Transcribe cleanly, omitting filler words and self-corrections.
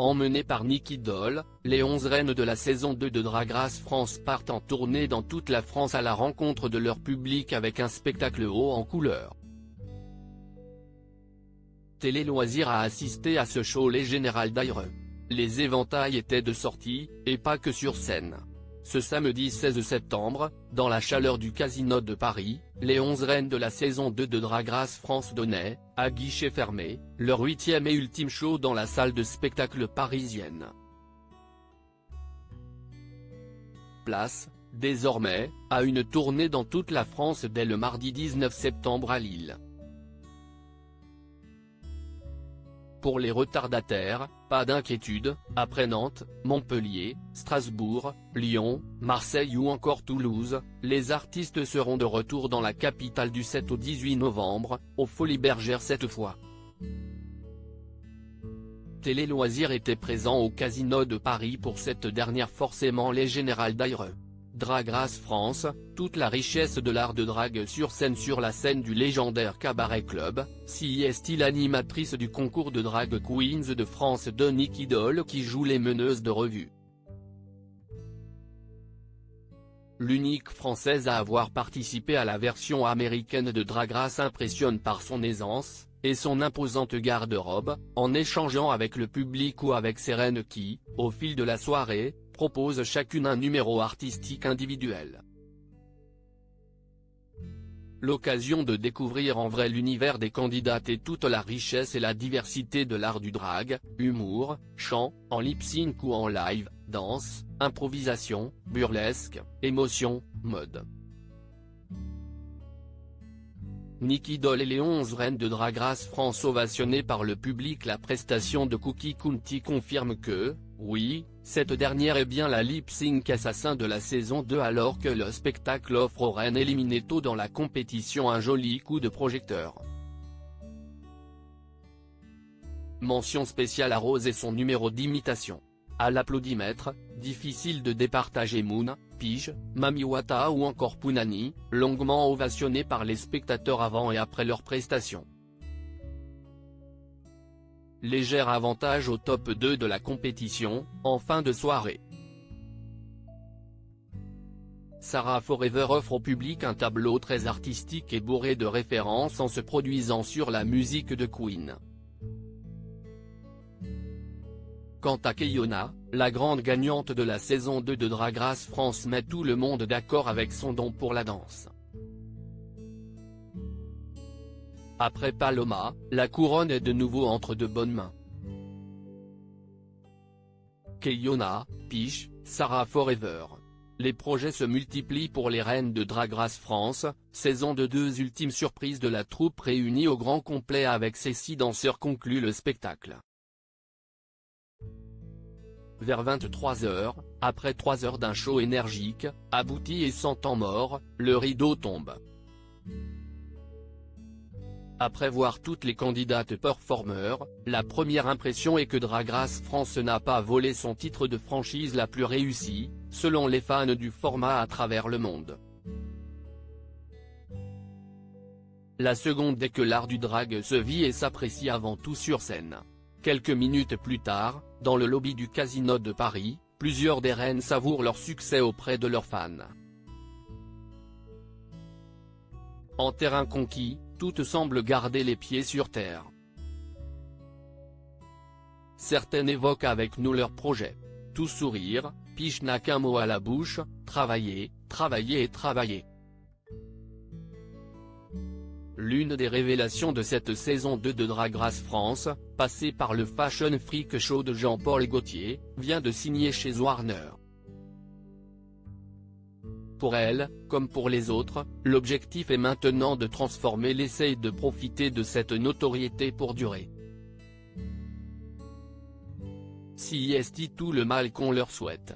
Emmenées par Nicky Doll, les 11 reines de la saison 2 de Drag Race France partent en tournée dans toute la France à la rencontre de leur public avec un spectacle haut en couleur. Télé Loisirs a assisté à ce show les Général d'Aire. Les éventails étaient de sortie, et pas que sur scène. Ce samedi 16 septembre, dans la chaleur du Casino de Paris, les 11 reines de la saison 2 de Drag Race France donnaient, à guichet fermé, leur 8e et ultime show dans la salle de spectacle parisienne. Place, désormais, à une tournée dans toute la France dès le mardi 19 septembre à Lille. Pour les retardataires, pas d'inquiétude, après Nantes, Montpellier, Strasbourg, Lyon, Marseille ou encore Toulouse, les artistes seront de retour dans la capitale du 7 au 18 novembre, aux Folies Bergères cette fois. Télé Loisirs était présent au Casino de Paris pour cette dernière, forcément les Général d'Aire. Drag Race France, toute la richesse de l'art de drague sur la scène du légendaire Cabaret Club, CIST l'animatrice du concours de Drag Queens de France de Nicky Doll qui joue les meneuses de revue. L'unique française à avoir participé à la version américaine de Drag Race impressionne par son aisance, et son imposante garde-robe, en échangeant avec le public ou avec ses reines qui, au fil de la soirée, proposent chacune un numéro artistique individuel. L'occasion de découvrir en vrai l'univers des candidates et toute la richesse et la diversité de l'art du drag, humour, chant, en lip-sync ou en live, danse, improvisation, burlesque, émotion, mode. Nicky Doll et les 11 reines de Drag Race France ovationnées par le public. La prestation de Cookie County confirme que, oui, cette dernière est bien la lip-sync assassin de la saison 2 alors que le spectacle offre aux reines éliminées tôt dans la compétition un joli coup de projecteur. Mention spéciale à Rose et son numéro d'imitation. À l'applaudimètre, difficile de départager Moon, Pige, Mami Wata ou encore Punani, longuement ovationnés par les spectateurs avant et après leur prestation. Léger avantage au top 2 de la compétition, en fin de soirée. Sarah Forever offre au public un tableau très artistique et bourré de références en se produisant sur la musique de Queen. Quant à Keiona, la grande gagnante de la saison 2 de Drag Race France met tout le monde d'accord avec son don pour la danse. Après Paloma, la couronne est de nouveau entre de bonnes mains. Keiona, Pige, Sarah Forever. Les projets se multiplient pour les reines de Drag Race France, saison de 2 ultimes surprises de la troupe réunie au grand complet avec ses 6 danseurs conclut le spectacle. Vers 23h, après 3 heures d'un show énergique, abouti et sans temps mort, le rideau tombe. Après voir toutes les candidates performeurs, la première impression est que Drag Race France n'a pas volé son titre de franchise la plus réussie, selon les fans du format à travers le monde. La seconde est que l'art du drag se vit et s'apprécie avant tout sur scène. Quelques minutes plus tard, dans le lobby du Casino de Paris, plusieurs des reines savourent leur succès auprès de leurs fans. En terrain conquis, toutes semblent garder les pieds sur terre. Certaines évoquent avec nous leur projet. Tout sourire, Pige n'a qu'un mot à la bouche, travailler, travailler et travailler. L'une des révélations de cette saison 2 de Drag Race France, passée par le Fashion Freak Show de Jean-Paul Gaultier, vient de signer chez Warner. Pour elle, comme pour les autres, l'objectif est maintenant de transformer l'essai et de profiter de cette notoriété pour durer. CIST tout le mal qu'on leur souhaite.